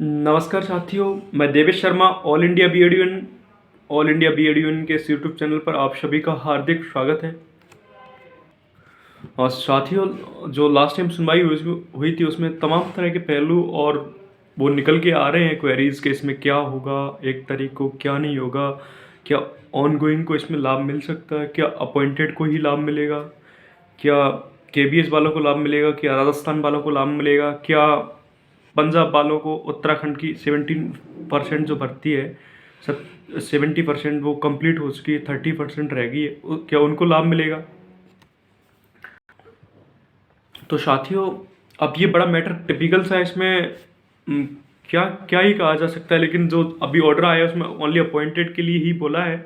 नमस्कार साथियों, मैं Devesh Sharma all India BEd union के इस यूट्यूब चैनल पर आप सभी का हार्दिक स्वागत है। और साथियों, जो लास्ट टाइम सुनवाई हुई थी उसमें तमाम तरह के पहलू और वो निकल के आ रहे हैं क्वेरीज के, इसमें क्या होगा, 1 तारीख को क्या नहीं होगा, क्या ऑन गोइंग को इसमें लाभ मिल सकता है, क्या अपॉइंटेड को ही लाभ मिलेगा, क्या केबीएस वालों को लाभ मिलेगा, क्या राजस्थान वालों को लाभ मिलेगा, क्या पंजाब वालों को उत्तराखंड की 17% जो भर्ती है, सब 70% वो कंप्लीट हो चुकी है, 30% रह गई है, क्या उनको लाभ मिलेगा। तो साथियों, अब ये बड़ा मैटर टिपिकल सा है, इसमें क्या क्या ही कहा जा सकता है। लेकिन जो अभी ऑर्डर आया है उसमें ओनली अपॉइंटेड के लिए ही बोला है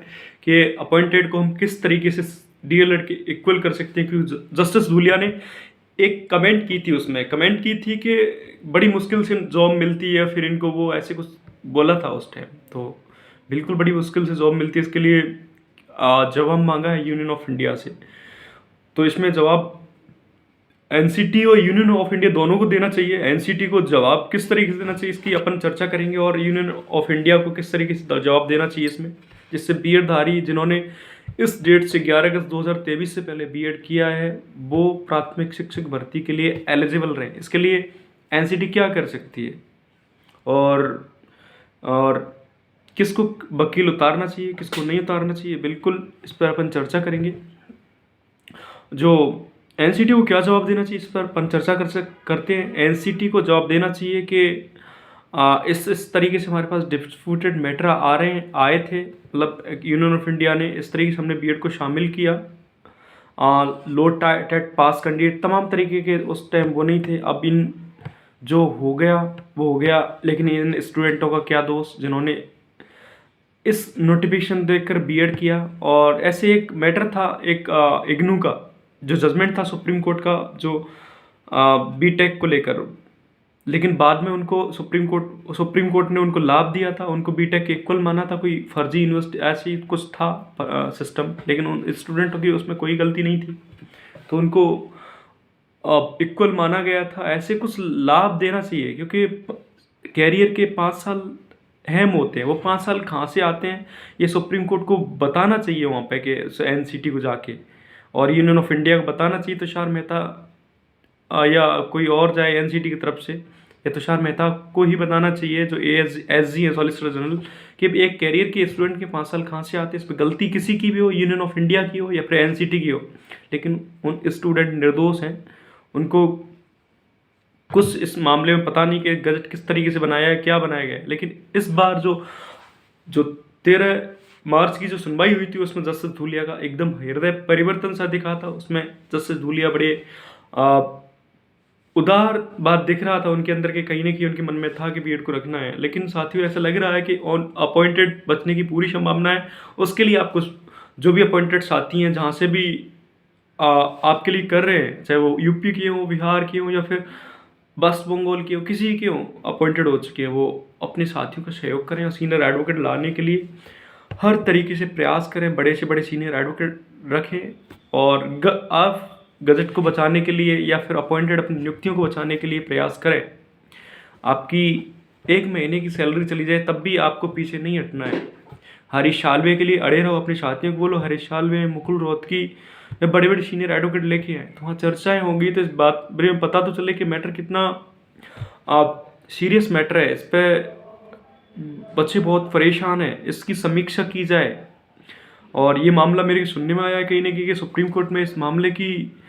कि अपॉइंटेड को हम किस तरीके से डीएलएड के इक्वल कर सकते हैं, क्योंकि जस्टिस धूलिया ने एक कमेंट की थी, उसमें कमेंट की थी कि बड़ी मुश्किल से जॉब मिलती है, फिर इनको वो ऐसे कुछ बोला था उस टाइम। तो बिल्कुल बड़ी मुश्किल से जॉब मिलती है, इसके लिए जवाब मांगा है यूनियन ऑफ इंडिया से। तो इसमें जवाब एनसीटी और यूनियन ऑफ इंडिया दोनों को देना चाहिए। एनसीटी को जवाब किस तरीके से देना चाहिए इसकी अपन चर्चा करेंगे, और यूनियन ऑफ इंडिया को किस तरीके से जवाब देना चाहिए इसमें, जिससे बीएड धारी जिन्होंने इस डेट से 11 अगस्त 2023 से पहले बीएड किया है वो प्राथमिक शिक्षक भर्ती के लिए एलिजिबल रहे। इसके लिए एनसीटी क्या कर सकती है, और किसको वकील उतारना चाहिए, किसको नहीं उतारना चाहिए, बिल्कुल इस पर अपन चर्चा करेंगे। जो एनसीटी को क्या जवाब देना चाहिए इस पर अपन चर्चा करते हैं। एनसीटी को जवाब देना चाहिए कि इस तरीके से हमारे पास डिस्प्यूटेड मैटर आए थे, मतलब यूनियन ऑफ इंडिया ने इस तरीके से हमने बीएड को शामिल किया, लो टेट पास कैंडिडेट तमाम तरीके के उस टाइम वो नहीं थे। अब इन जो हो गया वो हो गया, लेकिन इन स्टूडेंटों का क्या दोष जिन्होंने इस नोटिफिकेशन देखकर बीएड किया। और ऐसे एक मैटर था, एक इग्नू का जो जजमेंट था सुप्रीम कोर्ट का, जो बीटेक को लेकर, लेकिन बाद में उनको सुप्रीम कोर्ट ने उनको लाभ दिया था, उनको बीटेक इक्वल माना था, कोई फर्जी यूनिवर्सिटी ऐसे ही कुछ था सिस्टम, लेकिन उन स्टूडेंटों की उसमें कोई गलती नहीं थी, तो उनको इक्वल माना गया था। ऐसे कुछ लाभ देना चाहिए, क्योंकि कैरियर के 5 साल अहम होते हैं। वो 5 साल कहाँ से आते हैं ये सुप्रीम कोर्ट को बताना चाहिए वहाँ पे, कि एनसीटी को जाके, और यूनियन ऑफ इंडिया को बताना चाहिए तुषार मेहता, या कोई और जाए एनसीटी की तरफ से, या तुषार मेहता को ही बताना चाहिए जो एसजी है, सॉलिसिटर जनरल, कि एक कैरियर के स्टूडेंट के 5 साल कहाँ से आते हैं। इस पर गलती किसी की भी हो, यूनियन ऑफ इंडिया की हो या फिर एनसीटी की हो, लेकिन उन स्टूडेंट निर्दोष हैं, उनको कुछ इस मामले में पता नहीं कि गजट किस तरीके से बनाया है, क्या बनाया गया है। लेकिन इस बार जो जो 13 मार्च की जो सुनवाई हुई थी उसमें जस्टिस धूलिया का एकदम हृदय परिवर्तन सा दिखा था। उसमें जस्टिस धूलिया बड़े उदार बात दिख रहा था उनके अंदर के, कहीं ना कहीं उनके मन में था कि बीएड को रखना है। लेकिन साथियों, ऐसा लग रहा है कि ऑन अपॉइंटेड बचने की पूरी संभावना है। उसके लिए आपको जो भी अपॉइंटेड साथी हैं, जहाँ से भी आपके लिए कर रहे हैं, चाहे वो यूपी के हों, बिहार के हों, या फिर वेस्ट बंगाल के हों, किसी के हों अपॉइंटेड हो चुके हैं, वो अपने साथियों का सहयोग करें और सीनियर एडवोकेट लाने के लिए हर तरीके से प्रयास करें, बड़े से बड़े सीनियर एडवोकेट रखें, और आप गजट को बचाने के लिए या फिर अपॉइंटेड अपनी नियुक्तियों को बचाने के लिए प्रयास करें। आपकी 1 महीने की सैलरी चली जाए तब भी आपको पीछे नहीं हटना है। हरीश साल्वे के लिए अड़े रहो, अपने साथियों को बोलो हरीश साल्वे, मुकुल रोहतगी या बड़े बड़े सीनियर एडवोकेट लेके आए, तो वहाँ चर्चाएं होंगी, तो इस बात में पता तो चले कि मैटर कितना सीरियस मैटर है, इस पर बच्चे बहुत परेशान हैं, इसकी समीक्षा की जाए। और ये मामला मेरे सुनने में आया है कहीं ना कहीं कि सुप्रीम कोर्ट में इस मामले की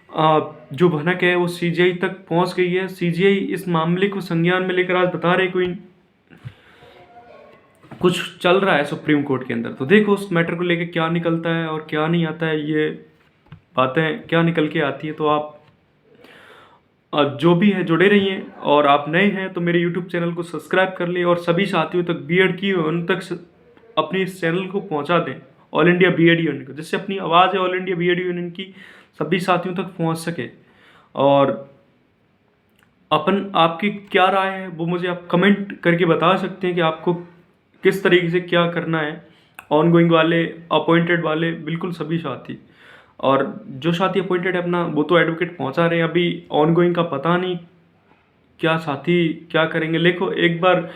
जो भनक है वो सीजीआई तक पहुंच गई है। सीजीआई इस मामले को संज्ञान में लेकर आज बता रहे कोई कुछ चल रहा है सुप्रीम कोर्ट के अंदर। तो देखो उस मैटर को लेकर क्या निकलता है और क्या नहीं आता है, ये बातें क्या निकल के आती है। तो आप जो भी है जुड़े रहिए, और आप नए हैं तो मेरे यूट्यूब चैनल को सब्सक्राइब कर लिए, और सभी साथियों तक बीएड की उन तक अपनी इस चैनल को पहुंचा दें, ऑल इंडिया बीएड यूनियन को, जिससे अपनी आवाज़ है ऑल इंडिया बीएड यूनियन की सभी साथियों तक पहुंच सके। और आपकी क्या राय है वो मुझे आप कमेंट करके बता सकते हैं कि आपको किस तरीके से क्या करना है, ऑन गोइंग वाले, अपॉइंटेड वाले, बिल्कुल सभी साथी। और जो साथी अपॉइंटेड है अपना वो तो एडवोकेट पहुंचा रहे हैं, अभी ऑन गोइंग का पता नहीं क्या साथी क्या करेंगे। देखो एक बार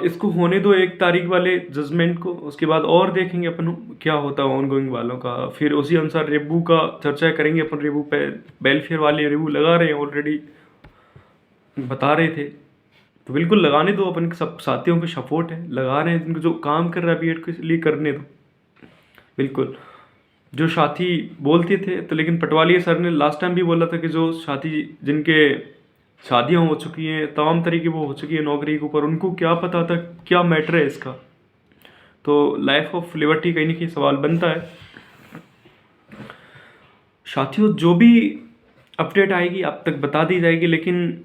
इसको होने दो 1 तारीख वाले जजमेंट को, उसके बाद और देखेंगे अपन क्या होता है ऑन गोइंग वालों का। फिर उसी अनुसार रेबू का चर्चा करेंगे अपन। रेबू पे वेलफेयर वाले रेबू लगा रहे हैं ऑलरेडी, बता रहे थे, तो बिल्कुल लगाने दो। अपन के सब साथियों को सपोर्ट है, लगा रहे हैं, जिनको जो काम कर रहा है बीएड के लिए करने दो बिल्कुल। जो साथी बोलते थे तो, लेकिन पटवाली सर ने लास्ट टाइम भी बोला था कि जो साथी जिनके शादियां हो चुकी हैं, तमाम तरीके वो हो चुकी है नौकरी के ऊपर, उनको क्या पता था क्या मैटर है इसका। तो लाइफ ऑफ लिबर्टी कहीं ना कहीं सवाल बनता है। साथियों जो भी अपडेट आएगी आप तक बता दी जाएगी, लेकिन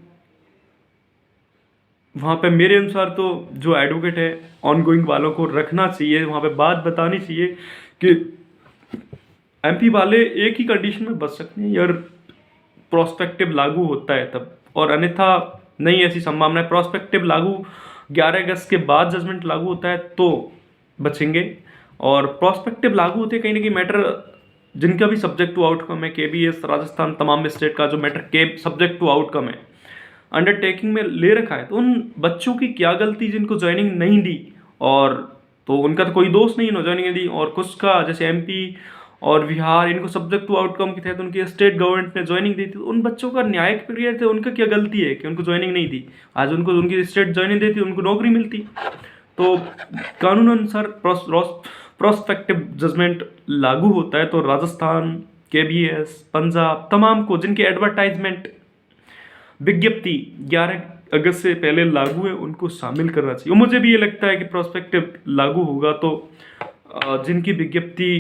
वहाँ पे मेरे अनुसार तो जो एडवोकेट है ऑन गोइंग वालों को रखना चाहिए, वहाँ पे बात बतानी चाहिए कि एमपी वाले एक ही कंडीशन में बच सकते हैं यार, प्रोस्पेक्टिव लागू होता है तब, और अन्यथा नहीं ऐसी संभावना है। प्रोस्पेक्टिव लागू 11 अगस्त के बाद जजमेंट लागू होता है तो बचेंगे, और प्रोस्पेक्टिव लागू होते कहीं ना कहीं मैटर जिनका भी सब्जेक्ट टू आउटकम है, केबीएस राजस्थान तमाम स्टेट का जो मैटर के सब्जेक्ट टू आउटकम है अंडरटेकिंग में ले रखा है, तो उन बच्चों की क्या गलती जिनको ज्वाइनिंग नहीं दी, और तो उनका तो कोई दोष नहीं ना ज्वाइनिंग दी। और कुछ का जैसे एमपी और बिहार, इनको सब्जेक्ट टू आउटकम के तहत उनकी स्टेट गवर्नमेंट ने ज्वाइनिंग दी थी, तो उन बच्चों का न्यायिक प्रक्रिया थे, उनका क्या गलती है कि उनको ज्वाइनिंग नहीं दी। आज उनको उनकी स्टेट ज्वाइनिंग देती, उनको नौकरी मिलती। तो कानून अनुसार प्रोस्पेक्टिव जजमेंट लागू होता है, तो राजस्थान, केबीएस, पंजाब तमाम को जिनकी एडवर्टाइजमेंट विज्ञप्ति 11 अगस्त से पहले लागू है उनको शामिल करना चाहिए। और मुझे भी ये लगता है कि प्रोस्पेक्टिव लागू होगा तो जिनकी विज्ञप्ति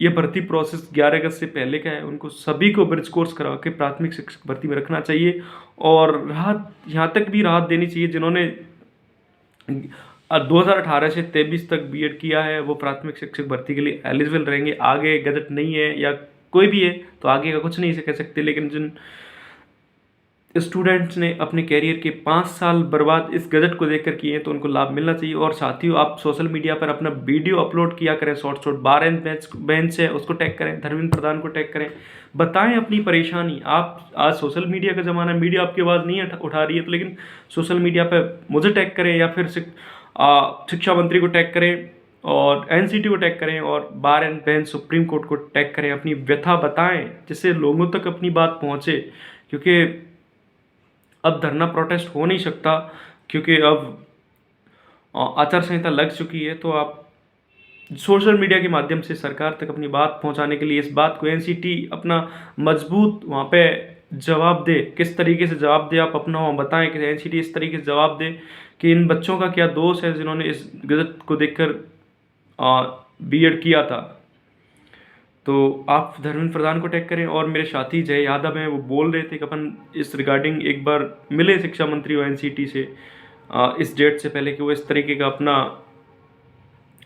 ये भर्ती प्रोसेस 11 अगस्त से पहले का है, उनको सभी को ब्रिज कोर्स करा के प्राथमिक शिक्षक भर्ती में रखना चाहिए। और राहत, यहाँ तक भी राहत देनी चाहिए जिन्होंने 2018 से 23 तक बीएड किया है, वो प्राथमिक शिक्षक भर्ती के लिए एलिजिबल रहेंगे। आगे गजट नहीं है या कोई भी है तो आगे का कुछ नहीं से कह सकते, लेकिन जिन स्टूडेंट्स ने अपने कैरियर के 5 साल बर्बाद इस गजट को देखकर किए हैं तो उनको लाभ मिलना चाहिए। और साथियों आप सोशल मीडिया पर अपना वीडियो अपलोड किया करें, शॉर्ट 12 इंच बेंच है उसको टैग करें, धर्मेंद्र प्रधान को टैग करें, बताएं अपनी परेशानी। आप आज सोशल मीडिया का ज़माना है, मीडिया आपकी आवाज़ नहीं उठा रही है, तो लेकिन सोशल मीडिया पर मुझे टैग करें या फिर शिक्षा मंत्री को टैग करें और एनसीटी को टैग करें और बार एंड बेंच सुप्रीम कोर्ट को टैग करें, अपनी व्यथा बताएं जिससे लोगों तक अपनी बात पहुंचे। क्योंकि अब धरना प्रोटेस्ट हो नहीं सकता, क्योंकि अब आचार संहिता लग चुकी है। तो आप सोशल मीडिया के माध्यम से सरकार तक अपनी बात पहुंचाने के लिए इस बात को एनसीटी अपना मजबूत वहाँ पे जवाब दे, किस तरीके से जवाब दे आप अपना वहाँ बताएं कि एनसीटी इस तरीके से जवाब दे कि इन बच्चों का क्या दोष है जिन्होंने इस गजट को देखकर बीएड किया था। तो आप धर्मेंद्र प्रधान को टैग करें। और मेरे साथी जय यादव हैं, वो बोल रहे थे कि अपन इस रिगार्डिंग एक बार मिले शिक्षा मंत्री और एनसीटी से इस डेट से पहले कि वो इस तरीके का अपना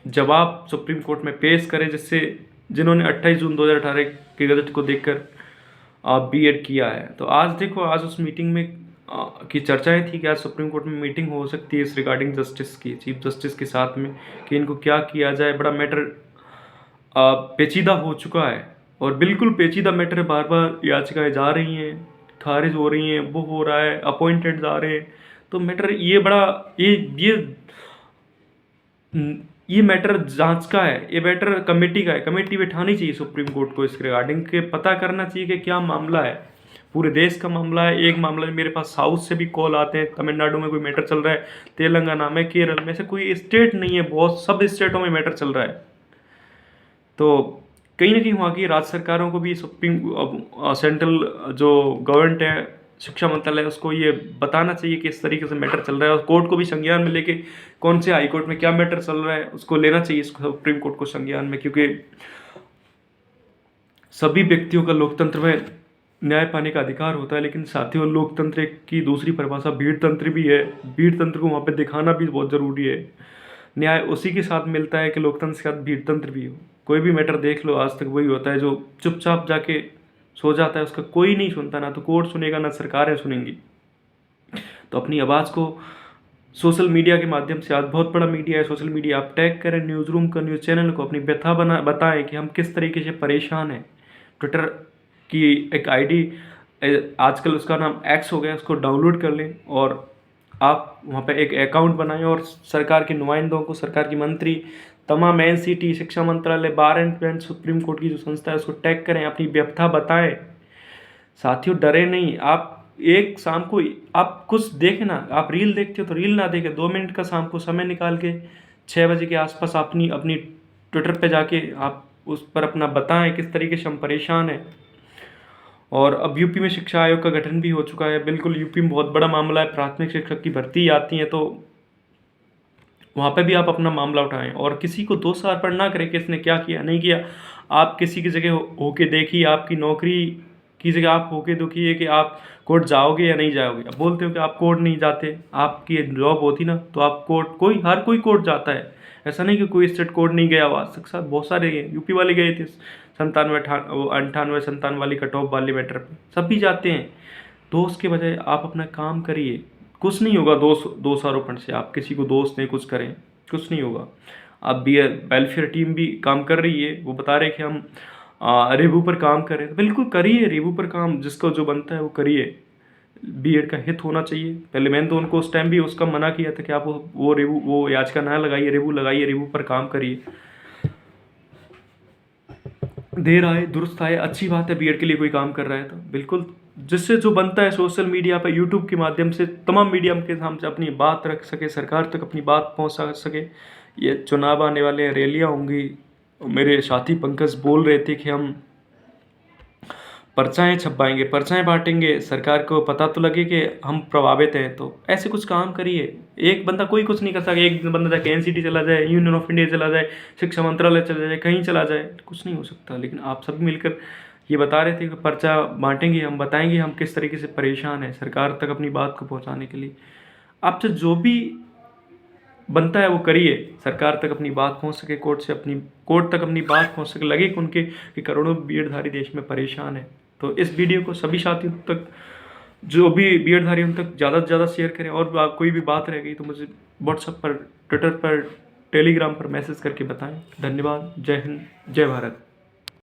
जवाब सुप्रीम कोर्ट में पेश करें, जिससे जिन्होंने 28 जून 2018 के गजट को देखकर बीएड किया है। तो आज देखो, आज उस मीटिंग में की चर्चाएं थी कि आज सुप्रीम कोर्ट में मीटिंग हो सकती है इस रिगार्डिंग जस्टिस की, चीफ जस्टिस के साथ में, कि इनको क्या किया जाए। बड़ा मैटर पेचीदा हो चुका है और बिल्कुल पेचीदा मैटर है, बार बार याचिकाएं जा रही हैं, खारिज हो रही हैं, वो हो रहा है, अपॉइंटेड जा रहे हैं। तो मैटर ये बड़ा ये मैटर जांच का है, ये मैटर कमेटी का है। कमेटी बैठानी चाहिए सुप्रीम कोर्ट को इस रिगार्डिंग के, पता करना चाहिए कि क्या मामला है, पूरे देश का मामला है। एक मामला मेरे पास साउथ से भी कॉल आते हैं, तमिलनाडु में कोई मैटर चल रहा है, तेलंगाना में, केरल में, से कोई स्टेट नहीं है, बहुत सब स्टेटों में मैटर चल रहा है। तो कहीं ना कहीं वहाँ की राज्य सरकारों को भी सेंट्रल जो गवर्नमेंट है, शिक्षा मंत्रालय, उसको ये बताना चाहिए कि इस तरीके से मैटर चल रहा है, और कोर्ट को भी संज्ञान में लेके कौन से हाई कोर्ट में क्या मैटर चल रहा है उसको लेना चाहिए सुप्रीम कोर्ट को संज्ञान में। क्योंकि सभी व्यक्तियों का लोकतंत्र में न्याय पाने का अधिकार होता है, लेकिन साथियों लोकतंत्र की दूसरी परिभाषा भीड़ तंत्र भी है। भीड़ तंत्र को वहाँ पे दिखाना भी बहुत ज़रूरी है। न्याय उसी के साथ मिलता है कि लोकतंत्र के साथ भीड़ तंत्र भी हो। कोई भी मैटर देख लो, आज तक वही होता है, जो चुपचाप जाके सो जाता है उसका कोई नहीं सुनता, ना तो कोर्ट सुनेगा ना सरकारें सुनेंगी। तो अपनी आवाज़ को सोशल मीडिया के माध्यम से, आज बहुत बड़ा मीडिया है सोशल मीडिया, आप टैग करें न्यूज़ रूम का, न्यूज़ चैनल को, अपनी व्यथा बताएं कि हम किस तरीके से परेशान हैं। ट्विटर की एक आईडी आजकल उसका नाम एक्स हो गया, उसको डाउनलोड कर लें और आप वहाँ पे एक अकाउंट बनाएं और सरकार के नुमाइंदों को, सरकार की मंत्री, तमाम एनसीटी, शिक्षा मंत्रालय, बार एंड बैंड, सुप्रीम कोर्ट की जो संस्था है उसको टैग करें, अपनी व्यथा बताएं। साथियों डरे नहीं। आप एक शाम को आप कुछ देखें ना, आप रील देखते हो तो रील ना देखें, 2 मिनट का शाम को समय निकाल के 6 बजे के आसपास अपनी अपनी ट्विटर पे जाके आप उस पर अपना बताएं किस तरीके से हम परेशान हैं। और अब यूपी में शिक्षा आयोग का गठन भी हो चुका है। बिल्कुल यूपी में बहुत बड़ा मामला है, प्राथमिक शिक्षक की भर्ती आती है, तो वहाँ पे भी आप अपना मामला उठाएं और किसी को दोष अर्पण ना करें कि इसने क्या किया नहीं किया। आप किसी की जगह होके देखिए, आपकी नौकरी की जगह आप होके देखिए कि आप कोर्ट जाओगे या नहीं जाओगे। अब बोलते हो कि आप कोर्ट नहीं जाते, आपकी जॉब होती ना तो आप कोर्ट, हर कोई कोर्ट जाता है। ऐसा नहीं कि कोई स्टेट कोर्ट नहीं गया हुआ, साथ बहुत सारे गए, यूपी वाले गए थे 97 98 97 वाली कट ऑफ वाले मैटर पे, सब भी जाते हैं। दोस्त के बजाय आप अपना काम करिए, कुछ नहीं होगा दोष आरोपण से। आप किसी को दोष दें, कुछ करें, कुछ नहीं होगा। अब बी वेलफेयर टीम भी काम कर रही है, वो बता रहे कि हम रेबू पर काम करें, तो बिल्कुल करिए रेबू पर काम, जिसको जो बनता है वो करिए। बीएड का हित होना चाहिए। पहले मैंने तो उनको उस टाइम भी उसका मना किया था कि आप वो रेबू, वो याचिका ना लगाइए, रेबू लगाइए, रेबू पर काम करिए। देर आए दुरुस्त आए, अच्छी बात है, बीएड के लिए कोई काम कर रहा है तो बिल्कुल जिससे जो बनता है सोशल मीडिया पर, यूट्यूब के माध्यम से, तमाम मीडियम के सामने अपनी बात रख सके, सरकार तक अपनी बात पहुंचा सके। ये चुनाव आने वाले हैं, रैलियां होंगी, मेरे साथी पंकज बोल रहे थे कि हम पर्चाएं छपवाएंगे, पर्चाएं बांटेंगे, सरकार को पता तो लगे कि हम प्रभावित हैं। तो ऐसे कुछ काम करिए। एक बंदा कोई कुछ नहीं कर सकता, एक बंदा जाके एनसीटी चला जाए, यूनियन ऑफ इंडिया चला जाए, शिक्षा मंत्रालय चला जाए, कहीं चला जाए, कुछ नहीं हो सकता। लेकिन आप सब मिलकर ये बता रहे थे कि पर्चा बांटेंगे, हम बताएंगे हम किस तरीके से परेशान हैं, सरकार तक अपनी बात को पहुँचाने के लिए। आपसे जो भी बनता है वो करिए, सरकार तक अपनी बात पहुंच सके, कोर्ट तक अपनी बात पहुंच सके, लगे कि उनके कि करोड़ों बीएडधारी देश में परेशान है। तो इस वीडियो को सभी साथियों तक, जो भी बीएडधारी, उन तक ज़्यादा से ज़्यादा शेयर करें। और कोई भी बात रह गई तो मुझे व्हाट्सएप पर, ट्विटर पर, टेलीग्राम पर मैसेज करके बताएं। धन्यवाद। जय हिंद, जय भारत।